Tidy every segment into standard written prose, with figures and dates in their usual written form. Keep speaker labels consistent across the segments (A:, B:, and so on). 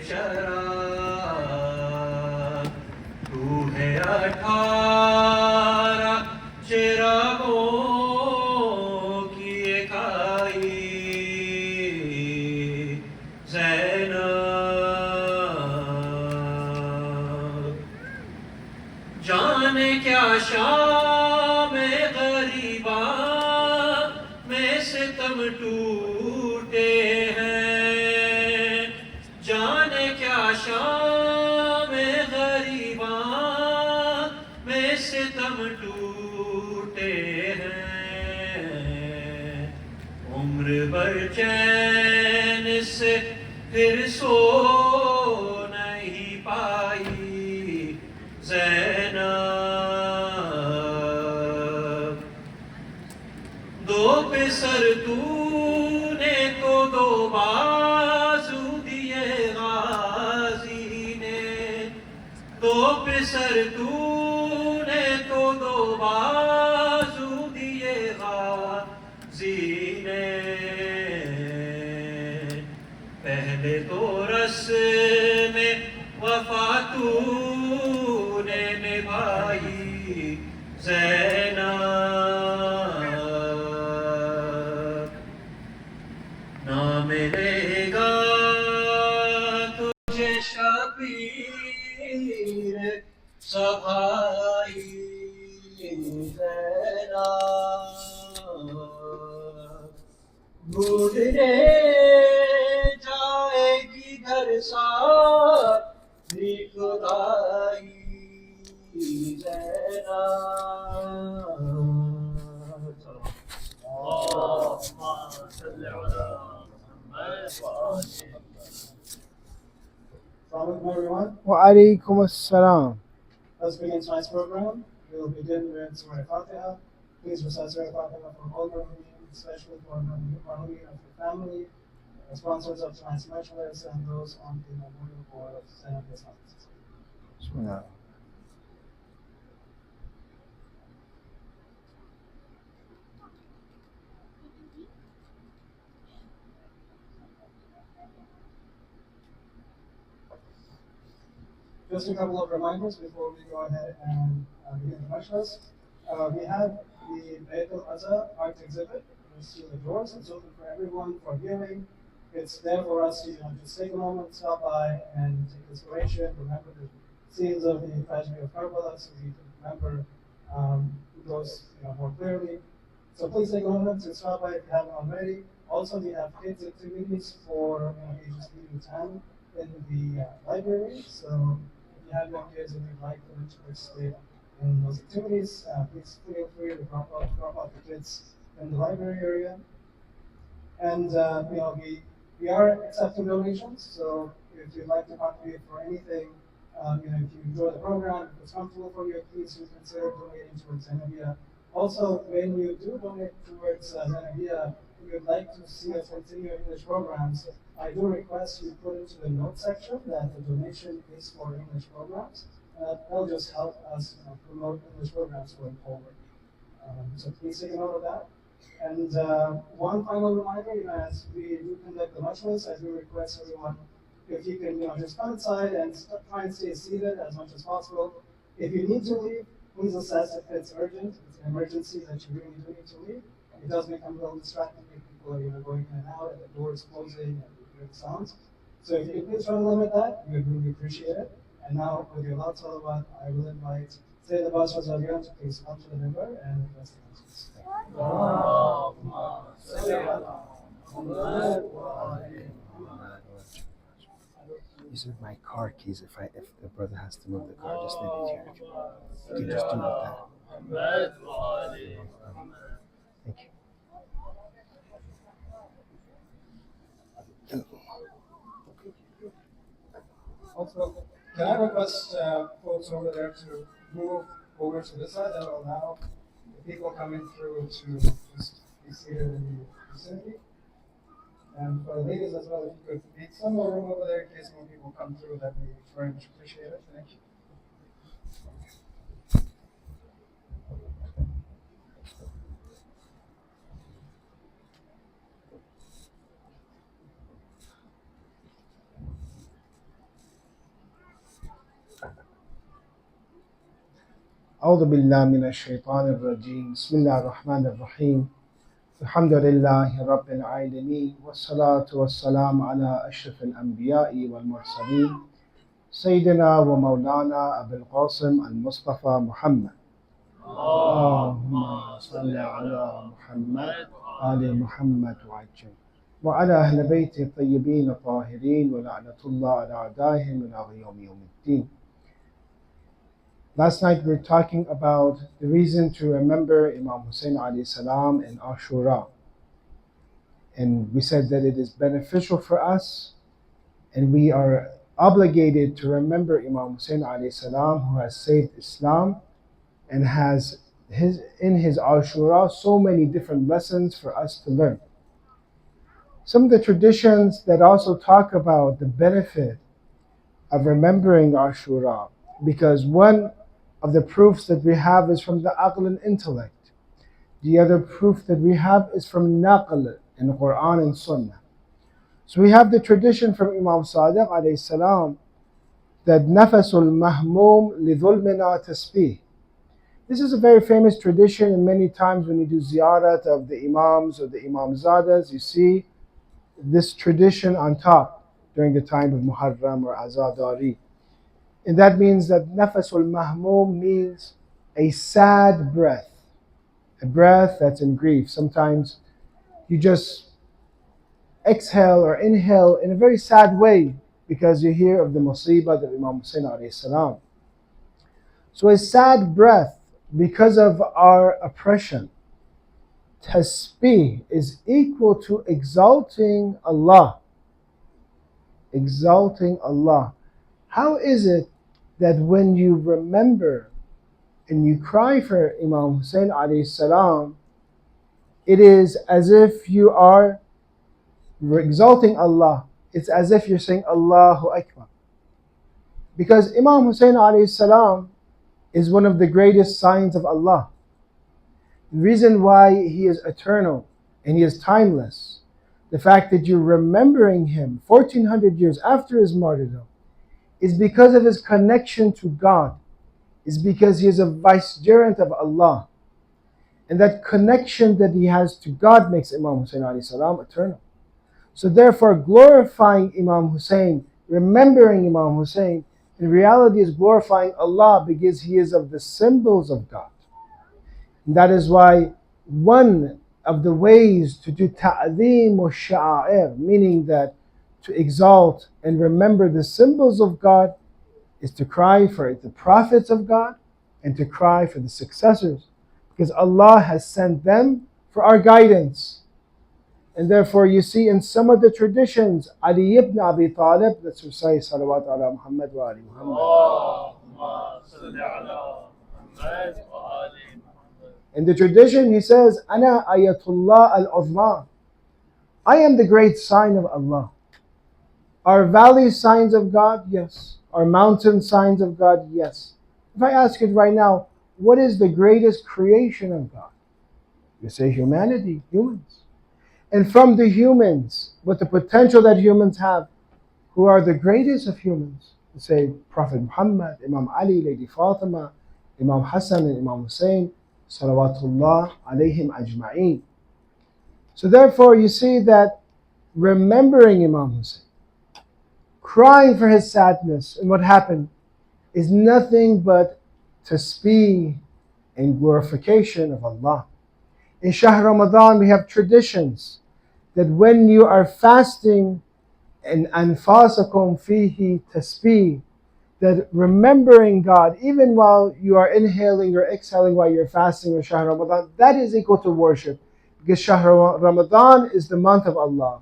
A: चराग तू है 18 चिरागों की एकाई ज़ैनब जाने क्या शाम गरीबा में सितम टूटे हैं जाने क्या शाम गरीबा में सितम टूटे हैं उम्र भर चैन से फिर सो नहीं पाई ज़ैनब दो पिसर तूने तो दो बाजू दिए गाजी ने दो पिसर तूने तो दो बाजू दिए गाजी ने पहले तो रस्म वफा तूने निभाई ज़ैनब ना मिलेगा तुझे शबीर सफाई ज़ैनब ढूंढने जाएगी घर सारी खुदाई
B: Assalamualaikum everyone.
C: Wa alaikum assalam.
B: Let's begin tonight's program. We will begin with Surah Al-Fatiha. Please recite Surah Al-Fatiha for all Muslims, especially for Muharram of the family, the sponsors of tonight's majlis, and those on the memorial board of Senate Islam.
C: Bismillah.
B: Just a couple of reminders before we go ahead and begin the majlis. We have the Bayt al-Azhar art exhibit. It's to the doors. It's open for everyone for viewing. It's there for us to just take a moment, stop by, and take inspiration. Remember the scenes of the tragedy of Karbala, so we can remember those more clearly. So please take a moment to stop by if you haven't already. Also, we have kids activities for ages 8 to 10 in the library. So if you have young kids and you'd like them to participate in those activities, please feel free to drop off the kids in the library area. And we are accepting donations. So if you'd like to contribute for anything, if you enjoy the program, if it's comfortable for you, please do consider donating towards Zenabia. Also, when you do donate towards Zenabia, if you'd like to see us continue English programs, I do request you put into the note section that the donation is for English programs. That'll just help us promote English programs going forward. So please take a note of that. And one final reminder, as we do conduct the majlis, I do request everyone, if you can just come inside and try and stay seated as much as possible. If you need to leave, please assess if it's urgent, if it's an emergency that you really do need to leave. It does become a little distracting if people are going in and out and the door is closing and you hear the sounds. So if you could please try to limit that, we would really appreciate it. And now, with your loud salawat, I will invite Sayyid Abbas Razavain to please come to the member and address the messages.
C: These are my car keys. If the brother has to move the car, just leave it here. You can just do it with that. Thank you.
B: Also, can I request folks over there to move over to this side? That will allow the people coming through to just be seated in the vicinity. And for the ladies as well, if you could make some more room over there in case more people come through, that'd be very much appreciated. Thank you.
C: أعوذ بالله من الشيطان الرجيم بسم الله الرحمن الرحيم الحمد لله رب العالمين والصلاة والسلام على أشرف الأنبياء والمرسلين سيدنا ومولانا أبي القاسم المصطفى محمد اللهم صل على محمد آل محمد وعجل وعلى أهل بيت الطيبين الطاهرين ولعنة الله على أعدائهم إلى يوم الدين. Last night we were talking about the reason to remember Imam Hussein alayhi salam and Ashura. And we said that it is beneficial for us and we are obligated to remember Imam Hussein alayhi salam, who has saved Islam and has in his Ashura so many different lessons for us to learn. Some of the traditions that also talk about the benefit of remembering Ashura, because one of the proofs that we have is from the aql and intellect. The other proof that we have is from naql in the Quran and Sunnah. So we have the tradition from Imam Sadiq alayhi salam that nafasul mahmum lidhulmina tasbih. This is a very famous tradition, and many times when you do ziyarat of the imams or the imamzadas, you see this tradition on top during the time of Muharram or Azadari. And that means that nafasul mahmum means a sad breath, a breath that's in grief. Sometimes you just exhale or inhale in a very sad way because you hear of the musibah of Imam Hussein alayhi salam. So a sad breath because of our oppression. Tasbih is equal to exalting Allah. Exalting Allah. How is it that when you remember and you cry for Imam Hussein alayhi salam, it is as if you are exalting Allah? It's as if you're saying Allahu Akbar. Because Imam Hussein alayhi salam is one of the greatest signs of Allah. The reason why he is eternal and he is timeless, the fact that you're remembering him 1400 years after his martyrdom, is because of his connection to God, is because he is a vicegerent of Allah. And that connection that he has to God makes Imam Hussein alayhi salam eternal. So therefore, glorifying Imam Hussein, remembering Imam Hussein, in reality is glorifying Allah because he is of the symbols of God. And that is why one of the ways to do ta'zeem or sha'a'ir, meaning that to exalt and remember the symbols of God, is to cry for the prophets of God and to cry for the successors, because Allah has sent them for our guidance. And therefore you see in some of the traditions, Ali ibn Abi Talib, let's recite salawat ala Muhammad wa ali Muhammad. In the tradition he says, Ana ayatullah al-uzma, I am the great sign of Allah. Are valleys signs of God? Yes. Are mountains signs of God? Yes. If I ask it right now, what is the greatest creation of God? You say humanity, humans. And from the humans, with the potential that humans have, who are the greatest of humans? You say Prophet Muhammad, Imam Ali, Lady Fatima, Imam Hassan and Imam Hussein, salawatullah alayhim ajma'een. So therefore you see that remembering Imam Hussein, crying for his sadness and what happened, is nothing but tasbih and glorification of Allah. In Shahr Ramadan we have traditions that when you are fasting and anfasakum fihi tasbih, that remembering God even while you are inhaling or exhaling while you're fasting or Shahr Ramadan, that is equal to worship, because Shahr Ramadan is the month of Allah.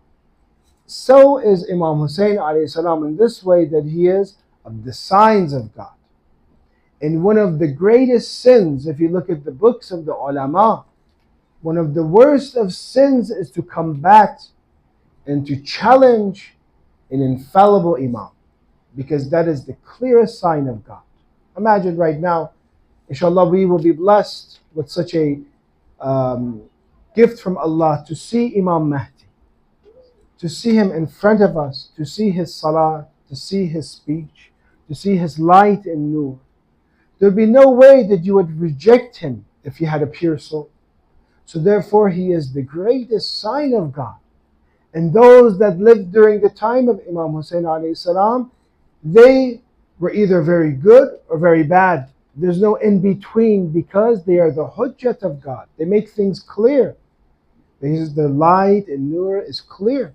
C: So is Imam Hussein alayhi salam in this way, that he is of the signs of God. And one of the greatest sins, if you look at the books of the ulama, one of the worst of sins is to combat and to challenge an infallible imam, because that is the clearest sign of God. Imagine right now, inshallah, we will be blessed with such a gift from Allah to see Imam Mahdi, to see him in front of us, to see his salah, to see his speech, to see his light and nur, There'd be no way that you would reject him if you had a pure soul. So therefore, he is the greatest sign of God. And those that lived during the time of Imam Hussein alayhi salam, they were either very good or very bad. There's no in between because they are the hujjat of God. They make things clear. The light and nur is clear.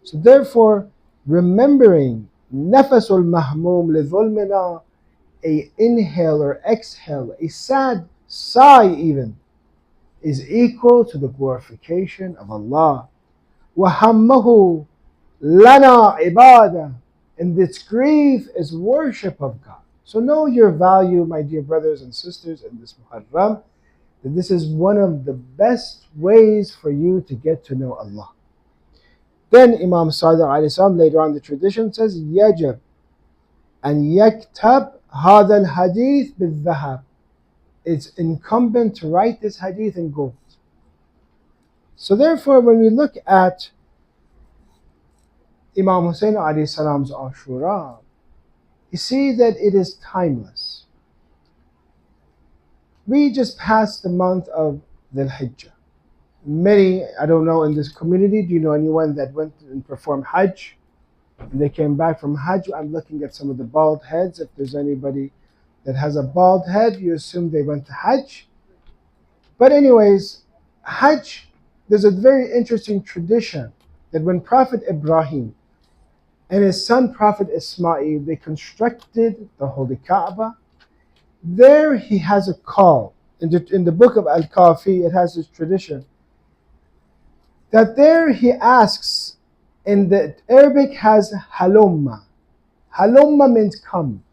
C: So therefore, remembering nafasul mahmum li dhulmina, a inhale or exhale, a sad sigh even, is equal to the glorification of Allah. وَهَمَّهُ لَنَا عِبَادَةً, and its grief is worship of God. So know your value, my dear brothers and sisters, in this Muharram, that this is one of the best ways for you to get to know Allah. Then Imam Sadiq alayhi salam, later on the tradition says, يَجَبْ أَنْ يَكْتَبْ هَذَا الْحَدِيث بِالذَّهَبِ, it's incumbent to write this hadith in gold. So therefore, when we look at Imam Hussein alayhi salam's Ashura, you see that it is timeless. We just passed the month of Dhul Hijjah. Many, I don't know, in this community, do you know anyone that went and performed Hajj? And they came back from Hajj. I'm looking at some of the bald heads. If there's anybody that has a bald head, you assume they went to Hajj. But anyways, Hajj, there's a very interesting tradition that when Prophet Ibrahim and his son Prophet Ismail, they constructed the Holy Kaaba, there he has a call. In the book of Al-Kafi, it has this tradition that there he asks, in the Arabic has halumma. Halumma means come.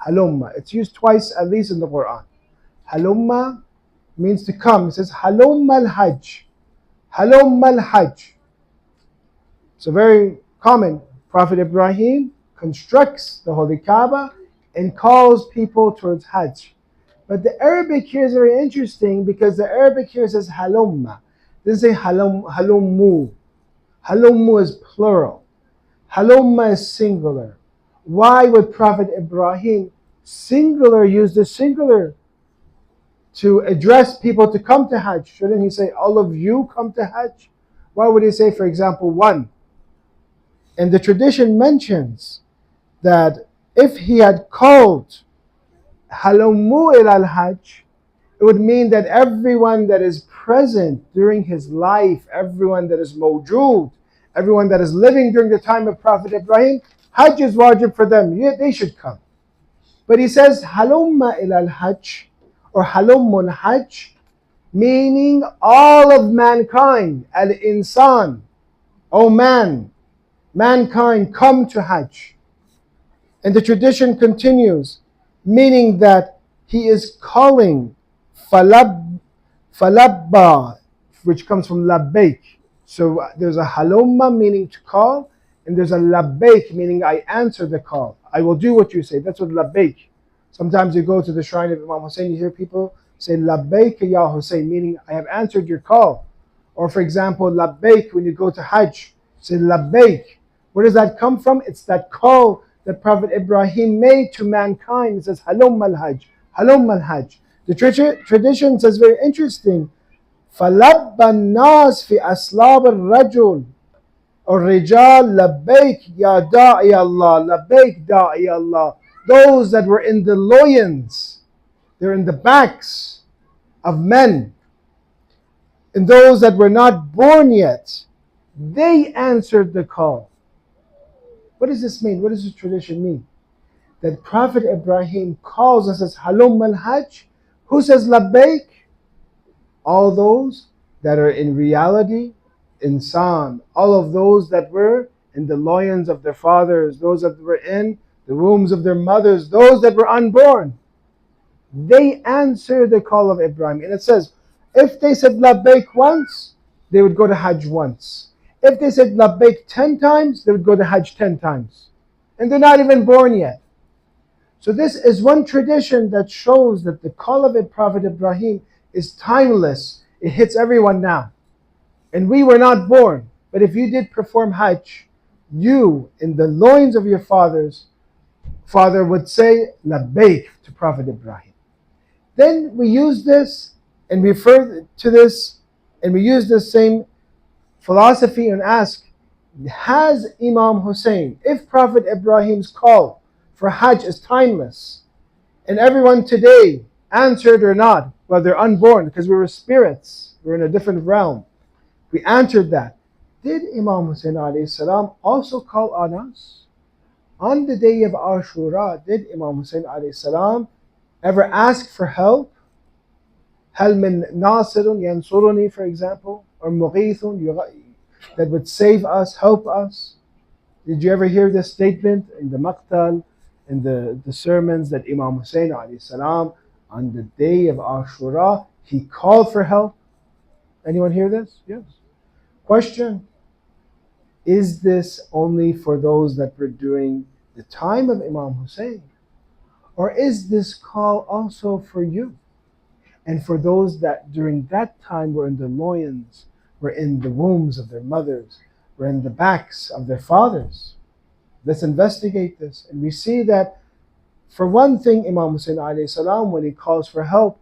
C: Halumma. It's used twice at least in the Quran. Halumma means to come. It says halumma al-hajj. Halumma al-hajj. So very common. Prophet Ibrahim constructs the Holy Kaaba and calls people towards Hajj. But the Arabic here is very interesting because the Arabic here says halumma. It doesn't say halummu. Halummu is plural. Halumma is singular. Why would Prophet Ibrahim use the singular to address people to come to Hajj? Shouldn't he say, all of you come to Hajj? Why would he say, for example, one? And the tradition mentions that if he had called halummu ila al-hajj, it would mean that everyone that is present during his life, everyone that is mawjood, everyone that is living during the time of Prophet Ibrahim, Hajj is wajib for them. Yeah, they should come. But he says halumma ila al-hajj or halummun hajj, meaning all of mankind, al-insan, O man, mankind, come to Hajj. And the tradition continues, meaning that he is calling falabba, which comes from labbaik. So there's a halumma meaning to call, and there's a labbaik meaning I answer the call. I will do what you say. That's what labbaik. Sometimes you go to the shrine of Imam Hussein, you hear people say labbaik ya Hussein, meaning I have answered your call. Or for example, labbaik when you go to Hajj, say labbaik. Where does that come from? It's that call that Prophet Ibrahim made to mankind. It says halum al-hajj, halum al-hajj. The tradition says very interesting. فَلَبَّ النَّاسِ فِي أَسْلَابِ الرَّجُلِ الرِّجَالِ لَبَّيْكَ يَا دَاعِيَ اللَّهِ لَبَّيْكَ دَاعِيَ اللَّهِ. Those that were in the loins, they're in the backs of men. And those that were not born yet, they answered the call. What does this mean? What does this tradition mean? That Prophet Ibrahim calls and says, halum al-hajj. Who says labbaik? All those that are in reality, insan. All of those that were in the loins of their fathers, those that were in the wombs of their mothers, those that were unborn. They answer the call of Ibrahim. And it says, if they said labbaik once, they would go to Hajj once. If they said labbaik 10 times, they would go to Hajj 10 times. And they're not even born yet. So this is one tradition that shows that the call of Prophet Ibrahim is timeless. It hits everyone now. And we were not born. But if you did perform Hajj, you, in the loins of your father would say labbaik to Prophet Ibrahim. Then we use this and refer to this, and we use this same philosophy and ask, has Imam Hussein, if Prophet Ibrahim's call for Hajj is timeless, and everyone today answered or not, well, they're unborn because we were spirits, we're in a different realm. We answered that. Did Imam Hussein alayhi salam also call on us? On the day of Ashura, did Imam Hussein alayhi salam ever ask for help? هل من ناصر ينصرني, for example, or مغيث that would save us, help us? Did you ever hear this statement in the Maqtal, in the sermons, that Imam Hussein alayhi salam, on the day of Ashura, he called for help? Anyone hear this? Yes. Question: is this only for those that were during the time of Imam Hussein? Or is this call also for you? And for those that during that time were in the loins, were in the wombs of their mothers, were in the backs of their fathers? Let's investigate this. And we see that, for one thing, Imam Hussein alayhi salam, when he calls for help,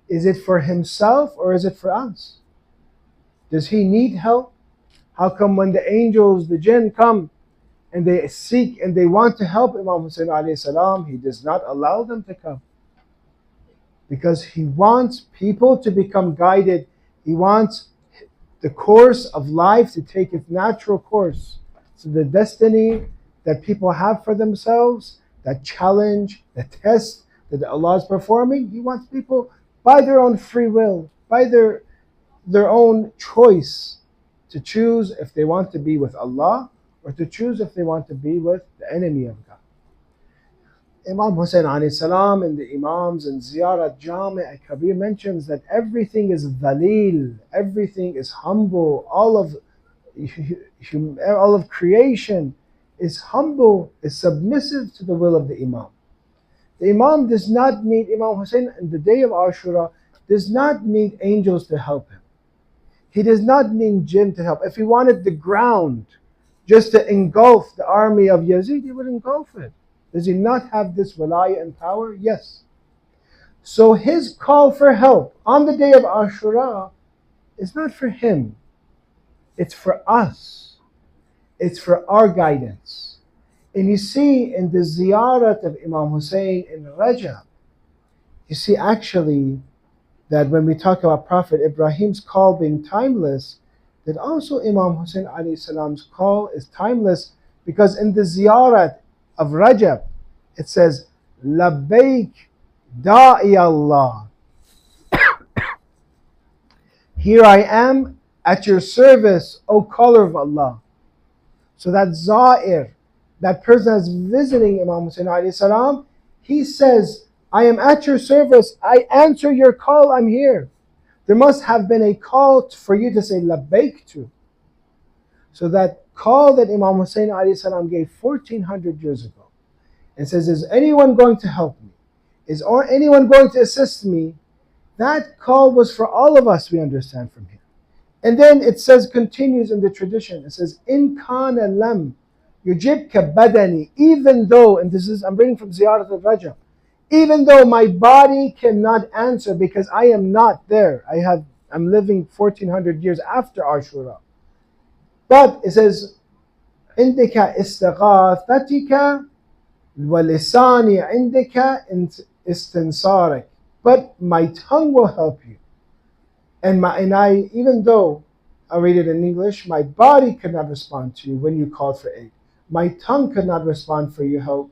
C: is it for himself or is it for us? Does he need help? How come when the angels, the jinn come and they seek and they want to help Imam Hussein alayhi salam, he does not allow them to come? Because he wants people to become guided. He wants the course of life to take its natural course. So the destiny that people have for themselves, that challenge, the test that Allah is performing, He wants people by their own free will, by their own choice, to choose if they want to be with Allah or to choose if they want to be with the enemy of God. Imam Hussein alayhi salam in the Imams and Ziyarat Jami' al-Kabir mentions that everything is dhalil, everything is humble, all of creation is humble, is submissive to the will of the Imam. The Imam does not need, Imam Hussein on the day of Ashura does not need angels to help him. He does not need jinn to help. If he wanted the ground just to engulf the army of Yazid, he would engulf it. Does he not have this wilayah and power? Yes. So his call for help on the day of Ashura is not for him. It's for us. It's for our guidance. And you see in the ziyarat of Imam Hussein in Rajab, you see actually that when we talk about Prophet Ibrahim's call being timeless, that also Imam Hussein alayhi salam's call is timeless, because in the ziyarat of Rajab, it says, Labbaik da'i Allah. Here I am at your service, O caller of Allah. So that Za'ir, that person that's visiting Imam Hussein alayhi salam, he says, I am at your service, I answer your call, I'm here. There must have been a call for you to say Labbaik to. So that call that Imam Hussein alayhi salam gave 1400 years ago, and says, is anyone going to help me? Is anyone going to assist me? That call was for all of us, we understand from here. And then it says, continues in the tradition, it says, In kana lam yujibka badani, even though, and this is, I'm reading from Ziyarat al-Rajab, even though my body cannot answer because I am not there. I'm living 1400 years after Ashura. But it says, Indika istighathatika وَلِسَانِي عِنْدِكَ إِسْتِنْصَارِكَ. But my tongue will help you. And I, even though I read it in English, my body could not respond to you when you called for aid. My tongue could not respond for your help.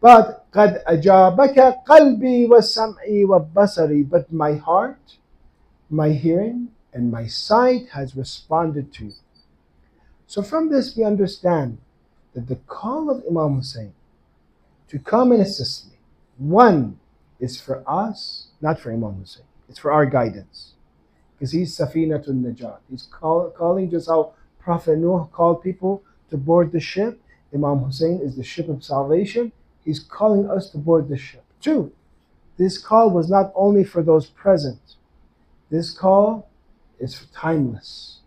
C: But قَدْ أَجَابَكَ قَلْبِي وَسَمْعِي وَبَصَرِي. But my heart, my hearing, and my sight has responded to you. So from this we understand that the call of Imam Hussein to come and assist me, one, is for us, not for Imam Hussein. It's for our guidance. Because he's Safinatun Najat. He's calling, just how Prophet Nuh called people to board the ship. Imam Hussein is the ship of salvation. He's calling us to board the ship. Two, this call was not only for those present. This call is for timeless.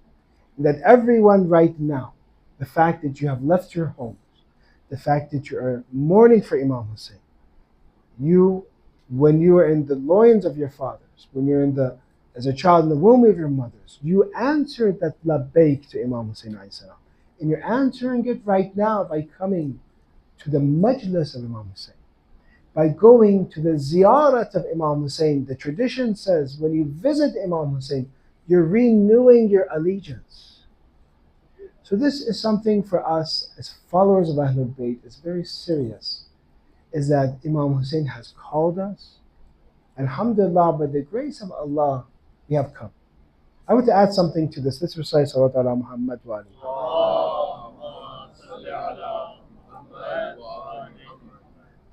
C: That everyone right now, the fact that you have left your homes, the fact that you are mourning for Imam Hussein, you When you were in the loins of your fathers, when you're as a child in the womb of your mothers, you answered that labbaik to Imam Hussein alayhi salam. And you're answering it right now by coming to the majlis of Imam Hussein, by going to the ziyarat of Imam Hussein. The tradition says when you visit Imam Hussein, you're renewing your allegiance. So this is something for us as followers of Ahlul Bayt is very serious, is that Imam Hussein has called us. Alhamdulillah, by the grace of Allah, we have come. I want to add something to this. Let's recite Salawat ala Muhammad wa ali.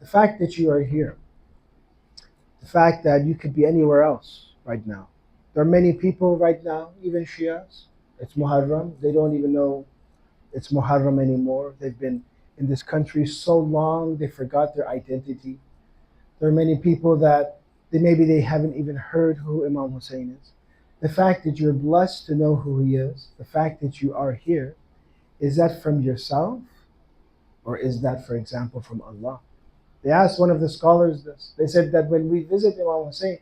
C: The fact that you are here, the fact that you could be anywhere else right now. There are many people right now, even Shias, it's Muharram, they don't even know it's Muharram anymore. They've been in this country so long, they forgot their identity. There are many people that maybe they haven't even heard who Imam Hussein is. The fact that you're blessed to know who he is, the fact that you are here, is that from yourself? Or is that, for example, from Allah? They asked one of the scholars this. They said that when we visit Imam Hussein,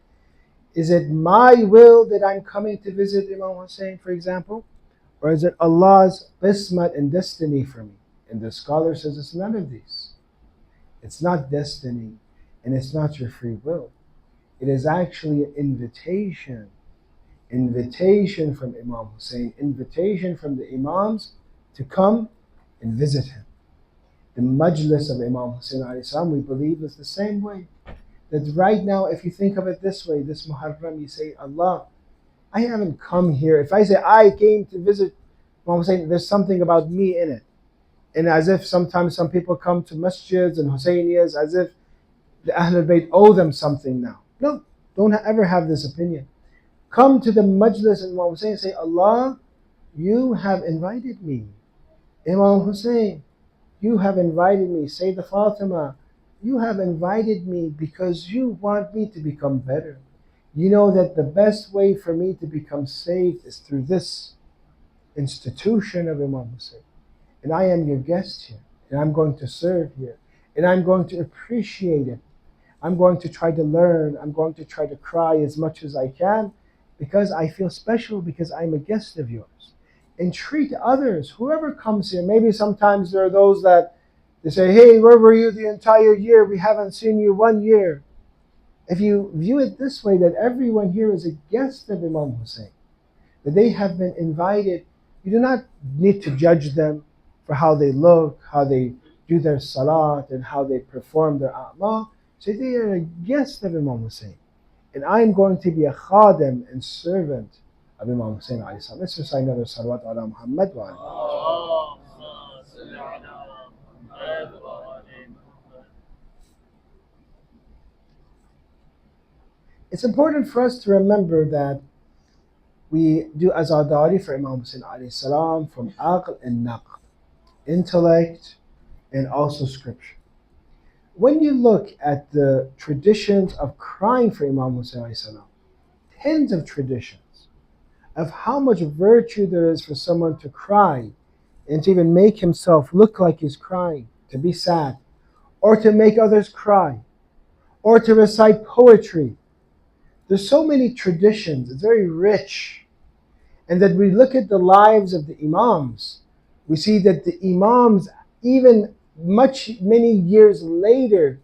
C: is it my will that I'm coming to visit Imam Hussein, for example? Or is it Allah's qismat and destiny for me? And the scholar says it's none of these. It's not destiny, and it's not your free will. It is actually an invitation. Invitation from Imam Hussein, invitation from the Imams to come and visit him. The majlis of Imam Hussein alayhi salam, we believe, is the same way. That right now, if you think of it this way, this Muharram, you say, Allah, I haven't come here. If I say I came to visit Imam Hussein, there's something about me in it. And as if sometimes some people come to masjids and Husseinias as if the Ahlul Bayt owe them something now. No, don't ever have this opinion. Come to the majlis of Imam Hussein and say, Allah, you have invited me. Imam Hussein, you have invited me. Sayyidah Fatima, you have invited me because you want me to become better. You know that the best way for me to become saved is through this institution of Imam Hussein. And I am your guest here. And I'm going to serve here. And I'm going to appreciate it. I'm going to try to learn. I'm going to try to cry as much as I can because I feel special because I'm a guest of yours. And treat others, whoever comes here. Maybe sometimes there are those that they say, hey, where were you the entire year? We haven't seen you 1 year. If you view it this way, that everyone here is a guest of Imam Hussein, that they have been invited, you do not need to judge them for how they look, how they do their salat, and how they perform their a'mal. So they are a guest of Imam Hussein. And I'm going to be a khadim and servant of Imam Hussein alayhi salam. Let's recite another salawat ala Muhammad wa ali. It's important for us to remember that we do azadari for Imam Hussein alayhi salam from aql and naql, intellect and also scripture. When you look at the traditions of crying for Imam Hussein alayhi salam, tens of traditions of how much virtue there is for someone to cry and to even make himself look like he's crying, to be sad, or to make others cry, or to recite poetry. There's so many traditions, it's very rich. And that we look at the lives of the Imams, we see that the Imams, even many years later,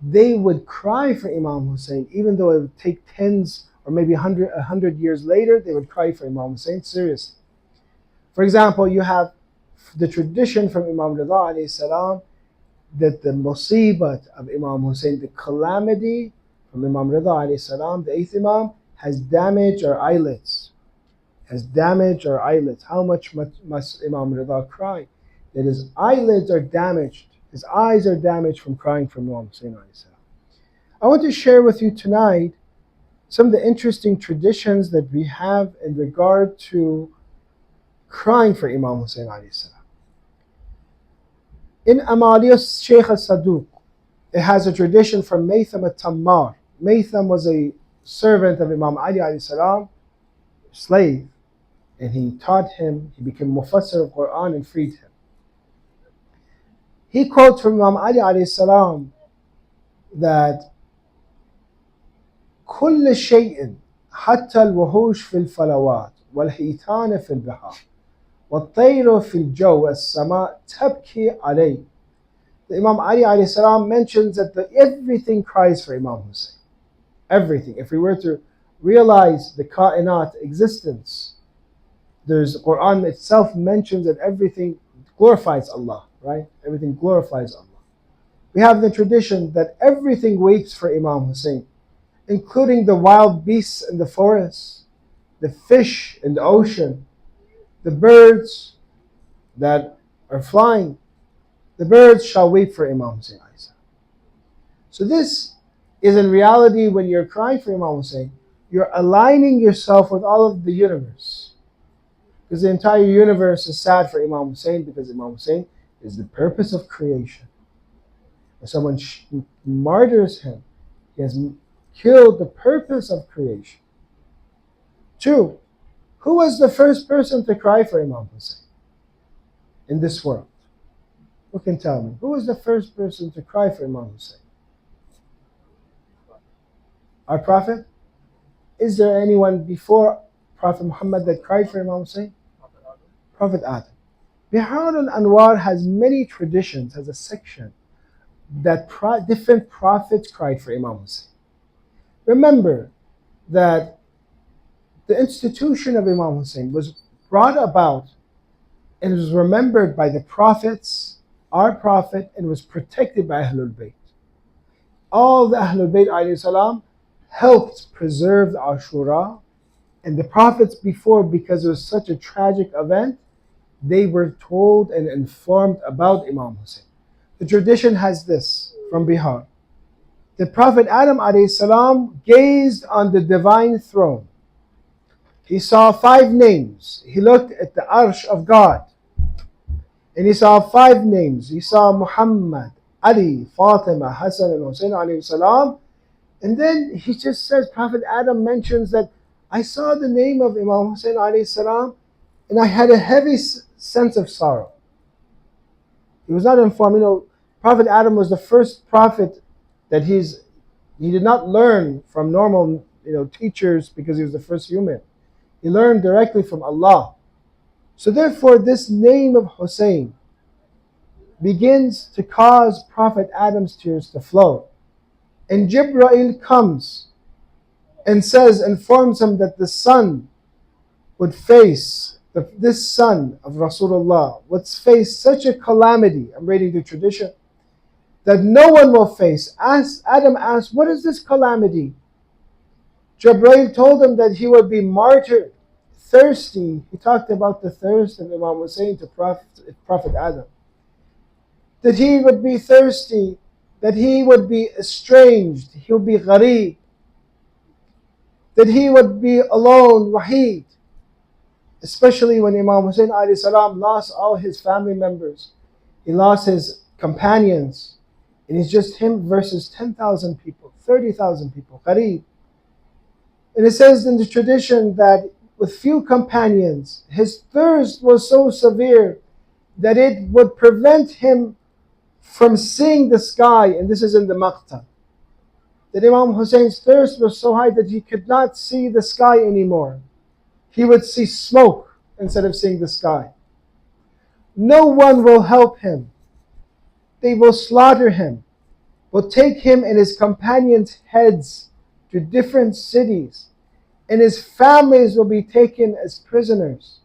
C: they would cry for Imam Hussein, even though it would take tens or maybe 100 years later, they would cry for Imam Hussein, seriously. For example, you have the tradition from Imam Rida alayhi salam that the musibat of Imam Hussein, the calamity from Imam Rida alayhi salam, the 8th Imam, has damaged our eyelids. Has damaged our eyelids. How much must Imam Rida cry? That his eyelids are damaged. His eyes are damaged from crying for Imam Hussein alayhi salam. I want to share with you tonight some of the interesting traditions that we have in regard to crying for Imam Hussein alayhi salam. In Amaliyah Shaykh al-Saduq, it has a tradition from Maytham al-Tammar. Maytham was a servant of Imam Ali alayhi salam, slave, and he taught him, he became Mufassir of Quran and freed him. He quotes from Imam Ali alayhi salam that كل شيء حتى الوحوش في الفلوات والحيتان في البحار والطير في الجو والسماء تبكي عليه. The Imam Ali alayhi salam mentions that everything cries for Imam Hussein. Everything. If we were to realize the kainat existence, there's Quran itself mentions that everything glorifies Allah, right? Everything glorifies Allah. We have the tradition that everything waits for Imam Hussein, including the wild beasts in the forest, the fish in the ocean, the birds that are flying. The birds shall wait for Imam Hussein. So this is in reality, when you're crying for Imam Hussein, you're aligning yourself with all of the universe. Because the entire universe is sad for Imam Hussein, because Imam Hussein is the purpose of creation. If someone martyrs him, he has killed the purpose of creation. 2, who was the first person to cry for Imam Hussein in this world? Who can tell me? Who was the first person to cry for Imam Hussein? Our Prophet? Is there anyone before Prophet Muhammad that cried for Imam Hussein? Prophet Adam. Bihar al-Anwar has many traditions, has a section that different prophets cried for Imam Hussein. Remember that the institution of Imam Hussein was brought about and was remembered by the prophets, our Prophet, and was protected by Ahlul Bayt. All the Ahlul Bayt alayhi salam helped preserve the Ashura, and the prophets before, because it was such a tragic event, they were told and informed about Imam Hussein. The tradition has this from Bihar. The Prophet Adam alayhi salam gazed on the divine throne. He saw 5 names. He looked at the arsh of God, and he saw 5 names. He saw Muhammad, Ali, Fatima, Hassan, and Hussein alayhi salam. And then he just says, Prophet Adam mentions that I saw the name of Imam Hussein alayhi salam, and I had a heavy sense of sorrow. He was not informed. Prophet Adam was the first prophet that he did not learn from normal teachers, because he was the first human. He learned directly from Allah. So therefore, this name of Hussein begins to cause Prophet Adam's tears to flow. And Jibreel comes and informs him that the son would face, this son of Rasulullah would face such a calamity, I'm reading the tradition, that no one will face. Adam asked, what is this calamity? Jibreel told him that he would be martyred, thirsty. He talked about the thirst of Imam Hussein to Prophet Adam. That he would be thirsty, that he would be estranged, he would be ghareeb, that he would be alone, waheed. Especially when Imam Hussein alayhi salam lost all his family members. He lost his companions. And it's just him versus 10,000 people, 30,000 people, ghareeb. And it says in the tradition that with few companions, his thirst was so severe that it would prevent him from seeing the sky. And this is in the Maqta. That Imam Hussein's thirst was so high that he could not see the sky anymore. He would see smoke instead of seeing the sky. No one will help him. They will slaughter him, will take him and his companions' heads to different cities, and his families will be taken as prisoners.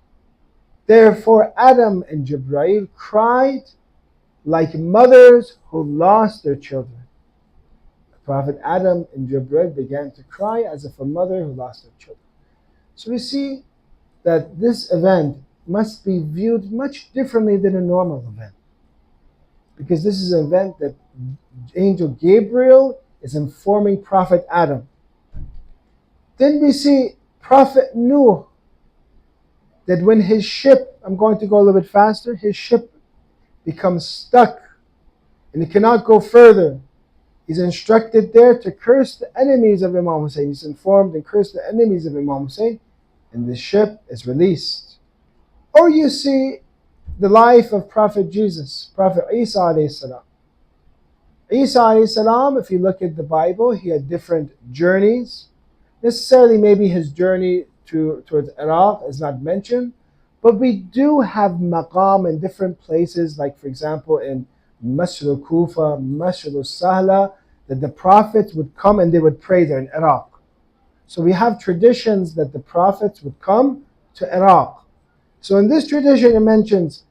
C: Therefore Adam and Jibreel cried like mothers who lost their children. Prophet Adam and Jibreel began to cry as if a mother who lost her children. So we see that this event must be viewed much differently than a normal event. Because this is an event that Angel Gabriel is informing Prophet Adam. Then we see Prophet Nuh, that when his ship, I'm going to go a little bit faster, his ship becomes stuck and he cannot go further. He's instructed there to curse the enemies of Imam Hussein. He's informed and cursed the enemies of Imam Hussein, and the ship is released. Or you see the life of Prophet Jesus, Prophet Isa alayhi salam. Isa alayhi salam, if you look at the Bible, he had different journeys. Necessarily, maybe his journey towards Iraq is not mentioned, but we do have maqam in different places, like for example in Masjid al-Kufa, Masjid al-Sahla, that the prophets would come and they would pray there in Iraq. So we have traditions that the prophets would come to Iraq. So in this tradition it mentions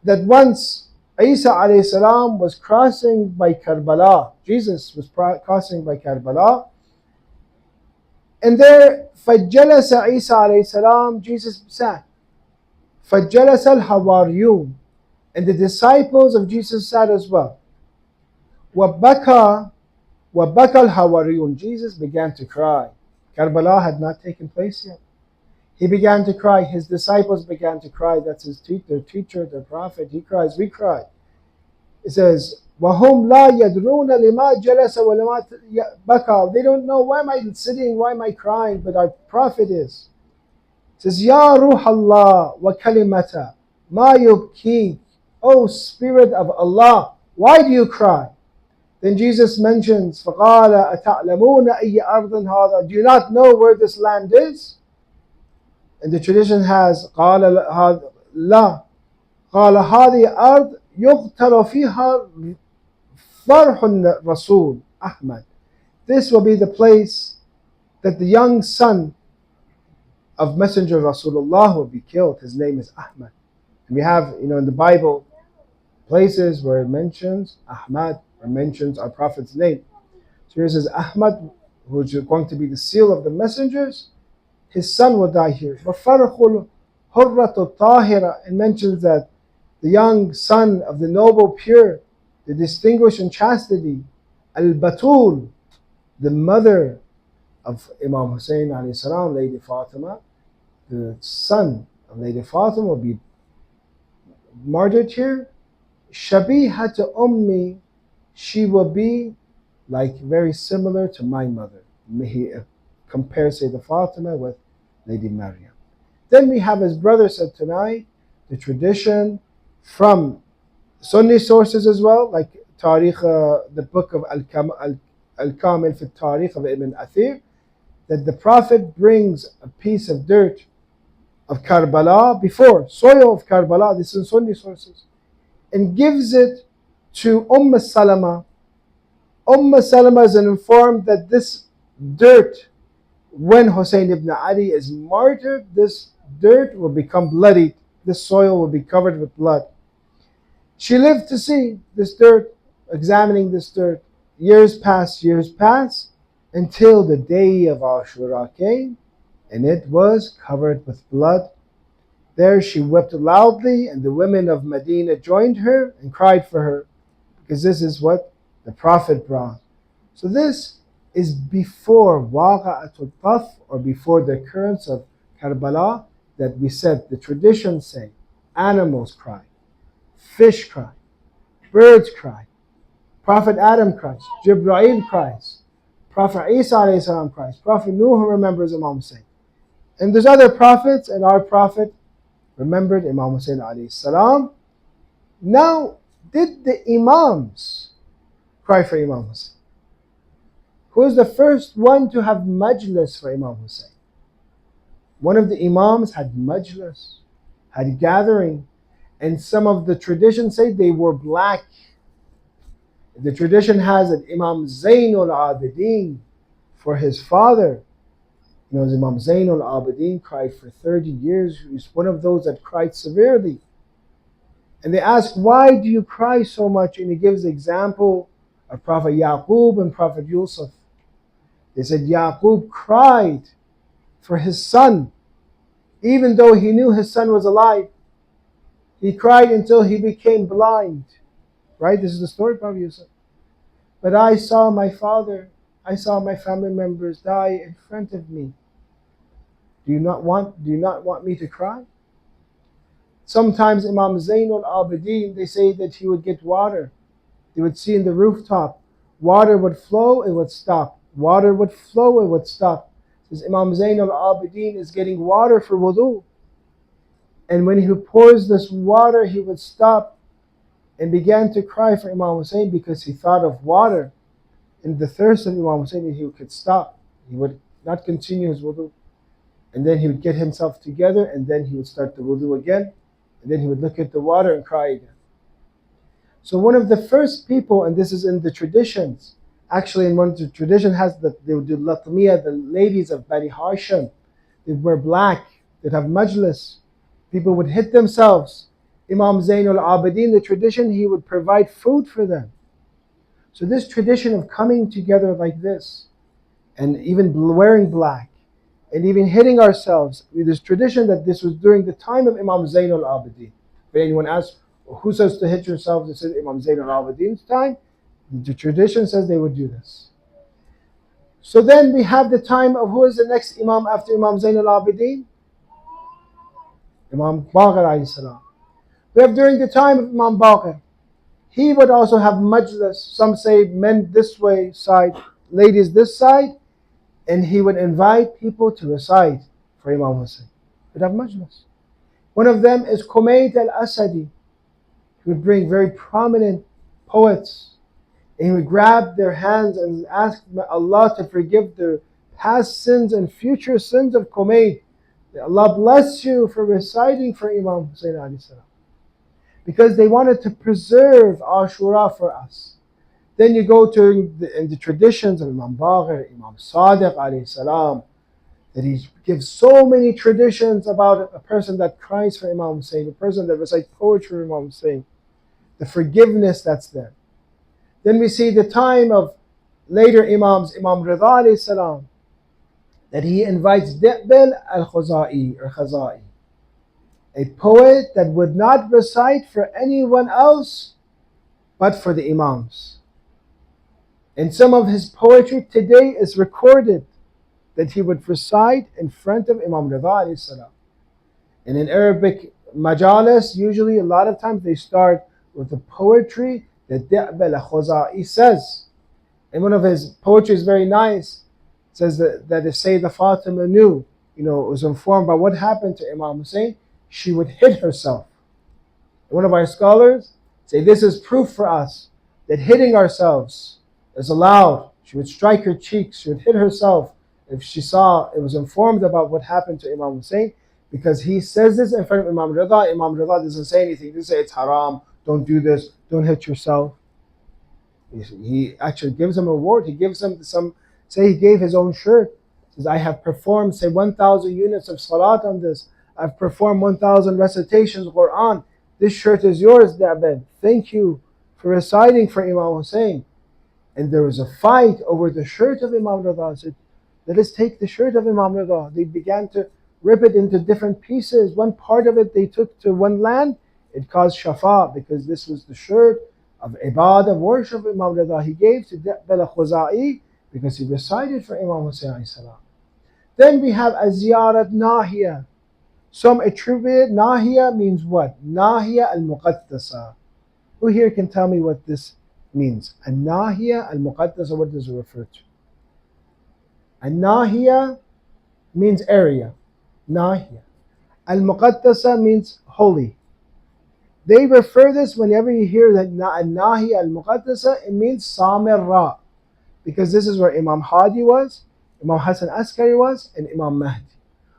C: that once Isa alayhi salam was crossing by Karbala, Jesus was crossing by Karbala, and there فَجَّلَسَ عِيسَى alayhi salam, Jesus sat. فَجَّلَسَ الْحَوَارِيُّونَ, and the disciples of Jesus sat as well. وَبَكَى الْحَوَارِيُّونَ, Jesus began to cry. Karbala had not taken place yet. He began to cry. His disciples began to cry. That's their teacher, their prophet. He cries, we cry. It says, وَهُمْ لَا يَدْرُونَ لِمَا جَلَسَ وَلَمَا بَكَى. They don't know, why am I sitting, why am I crying? But our prophet is. It says, يَا رُوحَ اللَّهِ وَكَلِمَةَ مَا يُبْكِيكَ. O Spirit of Allah, why do you cry? Then Jesus mentions, فَقَالَ أَتَعْلَمُونَ أَيَّ أَرْضٍ هَذَا. Do you not know where this land is? And the tradition has, قَالَ لَا قَالَ هَذِهِ أَرْض يُقْتَلُ فِيهَا فَرْحُ الرَّسُولِ Ahmad. This will be the place that the young son of Messenger Rasulullah will be killed. His name is Ahmad. And we have, in the Bible, places where it mentions Ahmad, or mentions our Prophet's name. So here it says Ahmad, who is going to be the seal of the messengers, his son will die here. وَفَرْخُ الْحُرَّةُ الطَّاهِرَةِ, it mentions that the young son of the noble, pure, the distinguished in chastity, Al-Batul, the mother of Imam Hussein alayhi salam, Lady Fatima, the son of Lady Fatima will be martyred here. Shabihat Ummi, she will be like very similar to my mother. He compares Sayyida Fatima with Lady Maryam. Then we have, as brother said tonight, the tradition from Sunni sources as well, like the book of Al-Kamil fi Tariq of Ibn Athir, that the Prophet brings a piece of dirt of Karbala before, soil of Karbala, this is Sunni sources, and gives it to Salama. Salama is informed that this dirt, when Hussein ibn Ali is martyred, this dirt will become bloody. This soil will be covered with blood. She lived to see this dirt, examining this dirt. Years pass, until the day of Ashra came, and it was covered with blood. There she wept loudly, and the women of Medina joined her and cried for her, because this is what the Prophet brought. So this is before Waqa'atul Taf, or before the occurrence of Karbala, that we said, the traditions say, animals cry, fish cry, birds cry, Prophet Adam cries, Jibreel cries, Prophet Isa alayhi salam cries, Prophet Nuh remembers Imam Hussein. And there's other prophets, and our Prophet remembered Imam Hussein alayhi salam. Now, did the Imams cry for Imam Hussein? Who is the first one to have majlis for Imam Hussein? One of the Imams had majlis, had gathering, and some of the traditions say they were black. The tradition has that Imam Zainul Abidin, for his father, Imam Zainul Abidin cried for 30 years. He was one of those that cried severely. And they ask, why do you cry so much? And he gives the example of Prophet Yaqub and Prophet Yusuf. They said Yaqub cried for his son, even though he knew his son was alive. He cried until he became blind. Right? This is the story of Prophet Yusuf. But I saw my father, I saw my family members die in front of me. Do you not want me to cry? Sometimes Imam Zainul Abidin, they say that he would get water. They would see in the rooftop, water would flow, it would stop. Water would flow, it would stop. Says Imam Zainul Abidin is getting water for wudu. And when he pours this water, he would stop and began to cry for Imam Hussein, because he thought of water and the thirst of Imam Hussein, and he could stop. He would not continue his wudu. And then he would get himself together, and then he would start the wudu again, and then he would look at the water and cry again. So one of the first people, and this is in the traditions, actually in one of the tradition has that they would do latmiya, the ladies of Bani Hashim, they wear black, they'd have majlis, people would hit themselves. Imam Zainul Abidin, the tradition, he would provide food for them. So this tradition of coming together like this, and even wearing black, and even hitting ourselves, this tradition that this was during the time of Imam Zainul Abidin. If anyone asks, who says to hit yourself? They said Imam Zainul Abidin's time. The tradition says they would do this. So then we have the time of who is the next Imam after Imam Zainul Abidin? Imam Baqir alayhi salam. We have during the time of Imam Baqir. He would also have majlis. Some say men this way side, ladies this side, and he would invite people to recite for Imam Hussein. He would have majlis. One of them is Kumayt al-Asadi. He would bring very prominent poets, and he would grab their hands and ask Allah to forgive their past sins and future sins of Kumayt. Allah bless you for reciting for Imam Hussein alayhi salam. Because they wanted to preserve Ashura for us. Then you go to in the traditions of Imam Baqir, Imam Sadiq alayhi salam, that he gives so many traditions about a person that cries for Imam Hussein, a person that recites poetry for Imam Hussein, the forgiveness that's there. Then we see the time of later Imams, Imam Rida alayhi salam, that he invites Di'bil al-Khuzai or Khazai, a poet that would not recite for anyone else but for the Imams. And some of his poetry today is recorded that he would recite in front of Imam Rida alayhi salam. And in Arabic majalis, usually a lot of times they start with the poetry that Di'bil al-Khuzai says. And one of his poetry is very nice. It says that if Sayyidah Fatima knew, was informed by what happened to Imam Hussein, she would hit herself. One of our scholars say this is proof for us that hitting ourselves is allowed. She would strike her cheeks, she would hit herself if she saw it was informed about what happened to Imam Hussein, because he says this in front of Imam Rida. Imam Rida doesn't say anything. He doesn't say it's haram, don't do this, don't hit yourself. He actually gives him a reward. He gives him say he gave his own shirt. He says, I have performed, say 1,000 units of salat on this. I've performed 1,000 recitations of Quran. This shirt is yours, Da'bed. Thank you for reciting for Imam Hussein. And there was a fight over the shirt of Imam Rida. Said, let us take the shirt of Imam Rida. They began to rip it into different pieces. One part of it they took to one land. It caused shafa because this was the shirt of ibadah, of worship of Imam Rida. He gave to Di'bil al-Khuzai because he recited for Imam Hussein alayhi salam. Then we have a ziyarat nahiya. Some attribute nahiya means what? Nahiya al-Muqaddasa. Who here can tell me what this means? A nahiya al-Muqaddasa, what does it refer to? A nahiya means area. Nahiya. Al-Muqaddasa means holy. They refer this whenever you hear that nahiya al-Muqaddasa, it means Samir Ra. Because this is where Imam Hadi was, Imam Hassan Askari was, and Imam Mahdi.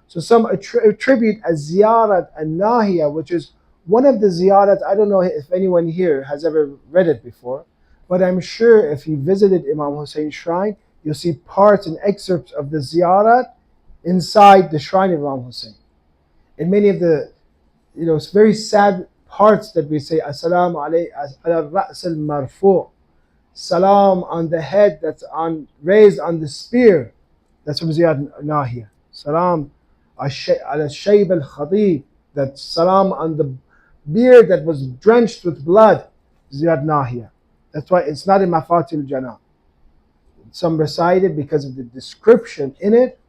C: So some attribute a ziyarat al-Nahiya, which is one of the ziyarat. I don't know if anyone here has ever read it before, but I'm sure if you visited Imam Hussein's shrine, you'll see parts and excerpts of the ziyarat inside the shrine of Imam Hussein. And many of the, it's very sad parts that we say, As-salamu alayhi ala ra's al-marfu', salam on the head that's raised on the spear. That's from Ziyarat Nahiya. Salam ala shayb al-khadib, that salam on the beard that was drenched with blood. Ziyarat Nahiya. That's why it's not in Mafatil Jannah. Some recite it because of the description in it.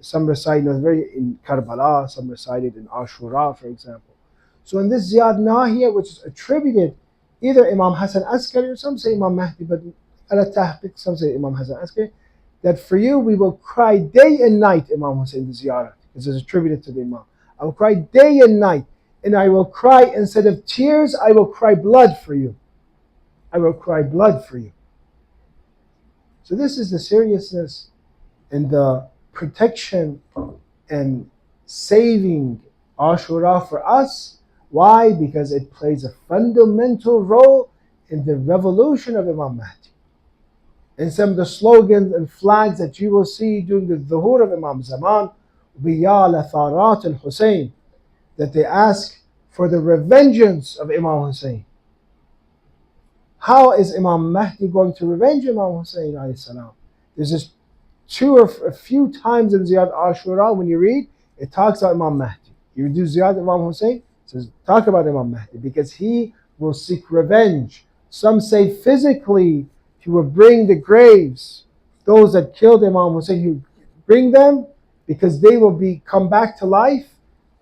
C: Some recite it in Karbala, some recite it in Ashura, for example. So in this Ziyarat Nahiya, which is attributed either Imam Hassan Askari or some say Imam Mahdi, but ala tahqiq, some say Imam Hassan Askari, that for you we will cry day and night, Imam Hussein, the ziyarat. This is attributed to the Imam. I will cry day and night, and I will cry, instead of tears, I will cry blood for you. I will cry blood for you. So this is the seriousness and the protection and saving Ashura for us. Why? Because it plays a fundamental role in the revolution of Imam Mahdi. And some of the slogans and flags that you will see during the Dhuhr of Imam Zaman, Biyala Tharat al-Hussein, that they ask for the revengeance of Imam Hussein. How is Imam Mahdi going to revenge Imam Hussein alayhi salam? There's this two or a few times in Ziyad Ashura when you read, it talks about Imam Mahdi. You do Ziyad Imam Hussein, it says talk about Imam Mahdi because he will seek revenge. Some say physically he will bring the graves, those that killed Imam Hussein, he will bring them because they will come back to life.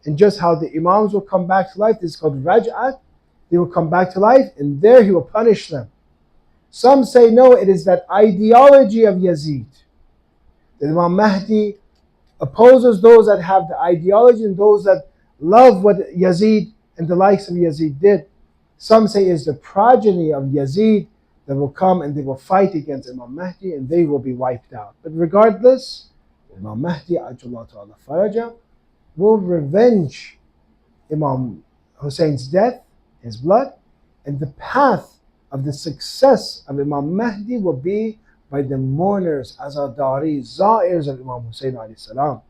C: And just how the Imams will come back to life, this is called Raj'at. They will come back to life and there he will punish them. Some say no, it is that ideology of Yazid. That Imam Mahdi opposes those that have the ideology and those that love what Yazid and the likes of Yazid did. Some say it's the progeny of Yazid that will come and they will fight against Imam Mahdi and they will be wiped out. But regardless, Imam Mahdi Ajjallahu Ta'ala Faraja will revenge Imam Hussein's death, his blood, and the path of the success of Imam Mahdi will be by the mourners, Azadari, Zairs of Imam Hussein alayhi salam.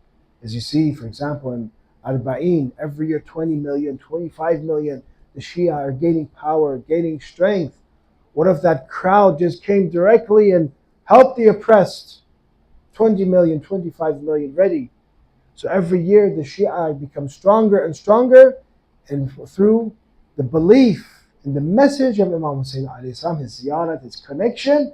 C: As you see, for example, in Arba'in, every year 20 million, 25 million, the Shia are gaining power, gaining strength. What if that crowd just came directly and helped the oppressed? 20 million, 25 million ready. So every year the Shia become stronger and stronger, and through the belief in the message of Imam Hussein alayhi salam, his ziyarat, his connection,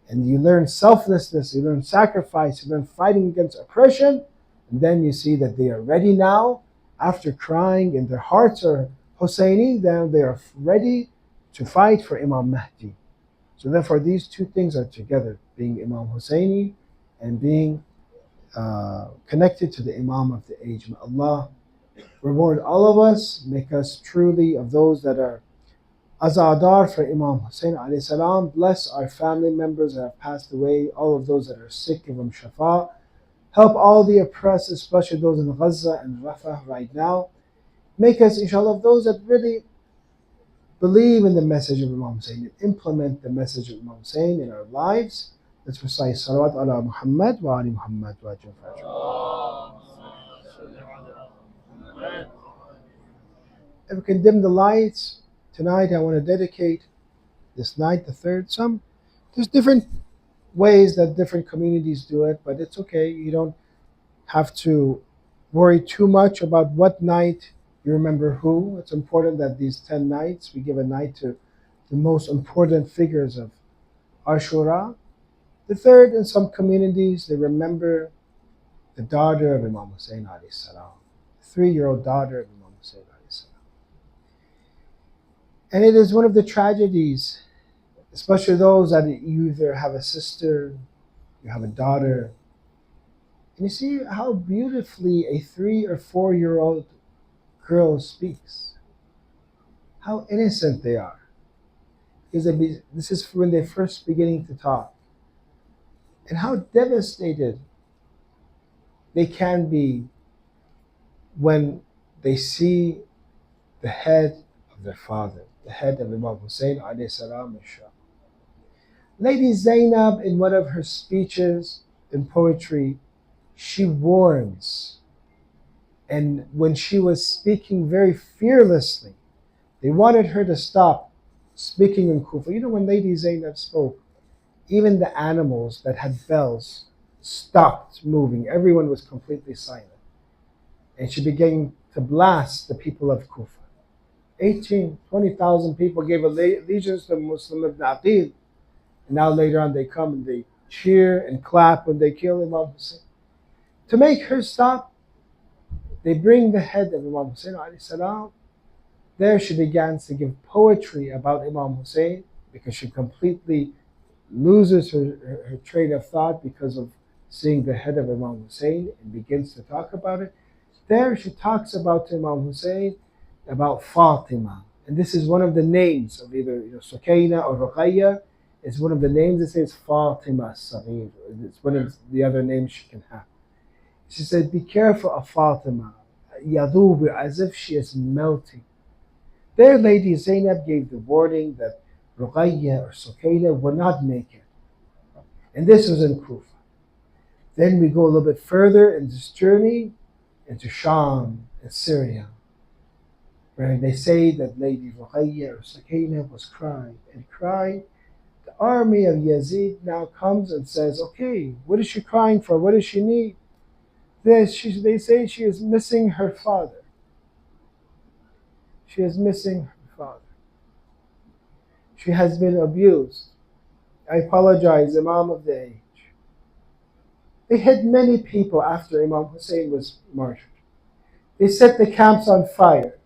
C: and you learn selflessness, you learn sacrifice, you learn fighting against oppression, and then you see that they are ready now, after crying and their hearts are Husseini, then they are ready to fight for Imam Mahdi. So therefore these two things are together, being Imam Husseini and being connected to the Imam of the age. May Allah reward all of us, make us truly of those that are azadar for Imam Hussein alayhi salam. Bless our family members that have passed away, all of those that are sick, give them shafa. Help all the oppressed, especially those in Gaza and Rafah right now. Make us, inshallah, of those that really believe in the message of Imam Hussein and implement the message of Imam Hussein in our lives. Let's recite salawat ala Muhammad wa ali Muhammad wa ajal fajr. If we can dim the lights, tonight I want to dedicate this night, the third. There's different ways that different communities do it, but it's okay. You don't have to worry too much about what night you remember who. It's important that these 10 nights, we give a night to the most important figures of Ashura. The third, in some communities, they remember the daughter of Imam Hussein alayhi salam, the 3-year-old daughter of Imam Hussein alayhi salam. And it is one of the tragedies, especially those that you either have a sister, you have a daughter, and you see how beautifully a 3 or 4-year-old girl speaks. How innocent they are. Because this is when they're first beginning to talk. And how devastated they can be when they see the head of their father, the head of Imam Hussein alayhi salam. Lady Zainab, in one of her speeches in poetry, she warns. And when she was speaking very fearlessly, they wanted her to stop speaking in Kufa. You know, when Lady Zainab spoke, even the animals that had bells stopped moving. Everyone was completely silent. And she began to blast the people of Kufa. 20,000 people gave allegiance to Muslim ibn Aqil. And now later on they come and they cheer and clap when they kill Imam Hussein. To make her stop, they bring the head of Imam Hussein alayhi salam. There she began to give poetry about Imam Hussein because she completely loses her train of thought because of seeing the head of Imam Hussein and begins to talk about it. There she talks about Imam Hussein, about Fatima. And this is one of the names of either Sukaina or Ruqayya. It's one of the names that says Fatima Saghir. It's one of the other names she can have. She said, be careful of Fatima. Yadubu, as if she is melting. There, Lady Zainab gave the warning that Ruqayya or Sukaina would not make it. And this was in Kufa. Then we go a little bit further in this journey into Sham and Syria, where they say that Lady Ruqayya or Sukaina was crying and crying. The army of Yazid now comes and says, okay, what is she crying for? What does she need? They say she is missing her father. She is missing her father. She has been abused. I apologize, Imam of the age. They hid many people after Imam Hussein was martyred. They set the camps on fire.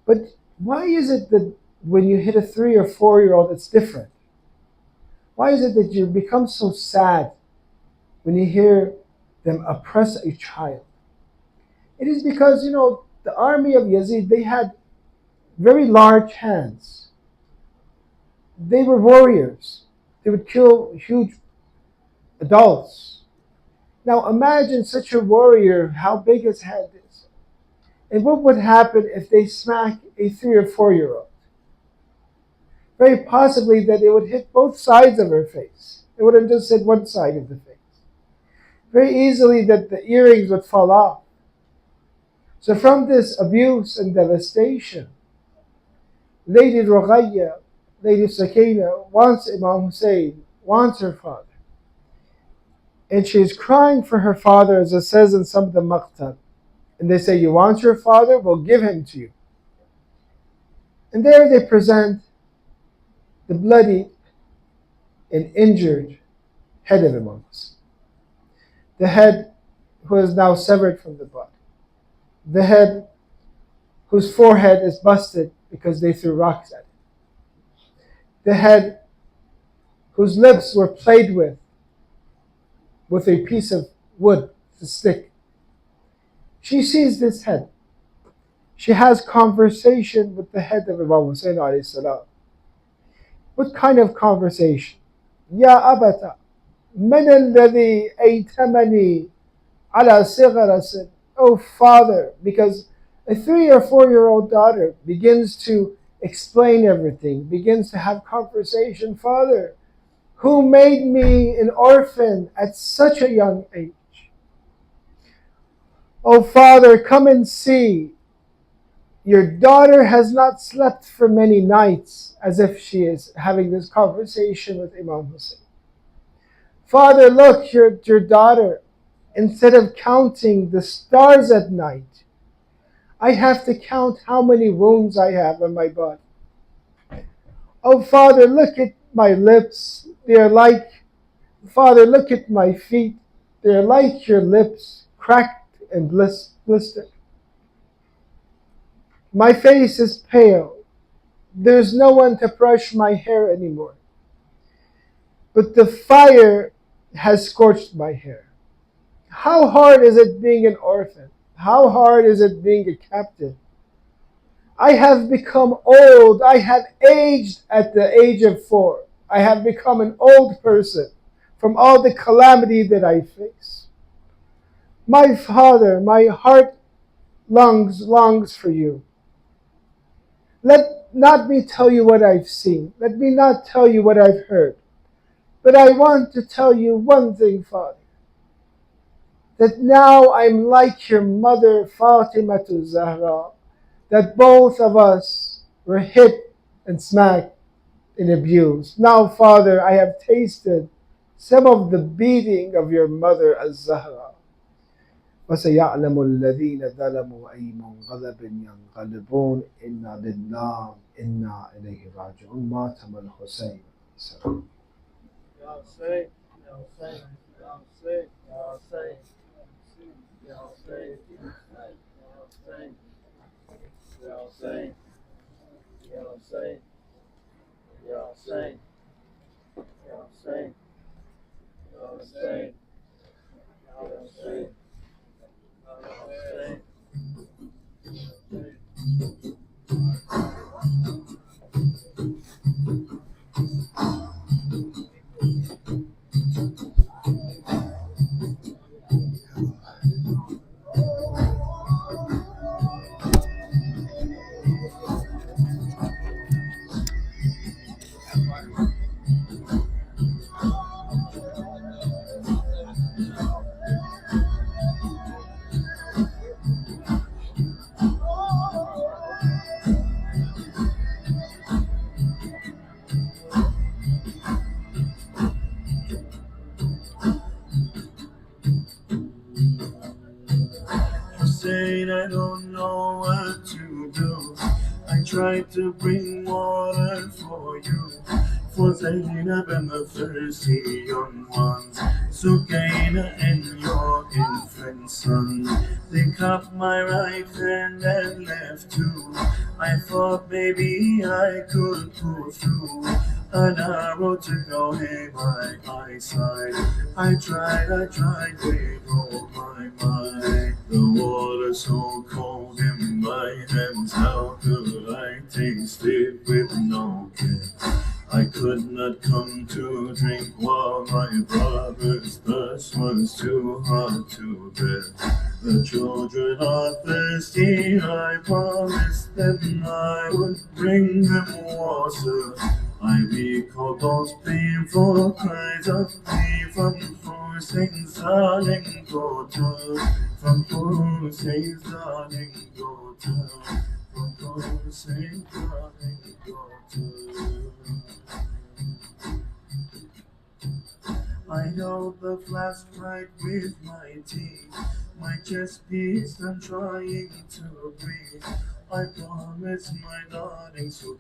C: But why is it that when you hit a 3 or 4-year-old, it's different? Why is it that you become so sad when you hear them oppress a child? It is because, the army of Yazid, they had very large hands. They were warriors. They would kill huge adults. Now imagine such a warrior, how big his head is. And what would happen if they smack a 3 or 4-year-old? Very possibly that it would hit both sides of her face. It wouldn't just hit one side of the face. Very easily that the earrings would fall off. So from this abuse and devastation, Lady Ruqayya, Lady Sakina wants Imam Hussein, wants her father. And she's crying for her father, as it says in some of the maqtal. And they say, you want your father? We'll give him to you. And there they present the bloody and injured head of Imam Hussein. The head who is now severed from the body. The head whose forehead is busted because they threw rocks at it. The head whose lips were played with a piece of wood, a stick. She sees this head. She has conversation with the head of Imam Hussein alayhi salam. What kind of conversation? Ya abata, man alladhi aytamani ala sigharasin. Oh father, because a 3 or 4-year-old daughter begins to explain everything, begins to have conversation. Father, who made me an orphan at such a young age? Oh Father, come and see. Your daughter has not slept for many nights, as if she is having this conversation with Imam Hussein. Father, look, your daughter, instead of counting the stars at night, I have to count how many wounds I have on my body. Oh Father, look at my lips. Father, look at my feet. They're like your lips, cracked and blistered. My face is pale. There's no one to brush my hair anymore. But the fire has scorched my hair. How hard is it being an orphan? How hard is it being a captive? I have become old. I have aged at the age of 4. I have become an old person from all the calamity that I face. My Father, my heart longs for you. Let not me tell you what I've seen. Let me not tell you what I've heard. But I want to tell you one thing, Father. That now I'm like your mother, Fatima Zahra. That both of us were hit and smacked and abused. Now, Father, I have tasted some of the beating of your mother, Az-Zahra. وَسَيَعْلَمُ الَّذِينَ ظَلَمُوا أَيْ مُنْقَلَبٍ يَنْقَلِبُونَ إِنَّا لِلَّهِ إِنَّا إِلَيْهِ رَاجِعُونَ مَاتَمَ الْحُسَيْنِ.
A: Ya Hussein, Ya Hussein, Ya Hussein, Ya Hussein, Ya Hussein, Ya Hussein, Ya Hussein, Ya Hussein, Ya Hussein, Ya Hussein, Ya Hussein, don't know what to do. I tried to bring water for you, for Zainab and the thirsty young ones, Sukaina and your infant son. They cut my right hand and left too. I thought maybe I could pull through. An arrow took away my eyesight. I tried with all my might. The water so cold in my hands, how could I taste it with no care? I could not come to drink while my brother's thirst was too hard to bear. The children are thirsty, I promised them I would bring them water. I recall those painful cries of me from Hussein's darling daughter, from Hussein's darling daughter, from Hussein's darling daughter. I held the flask right with my teeth, my chest pieced and trying to breathe. I promised my darling so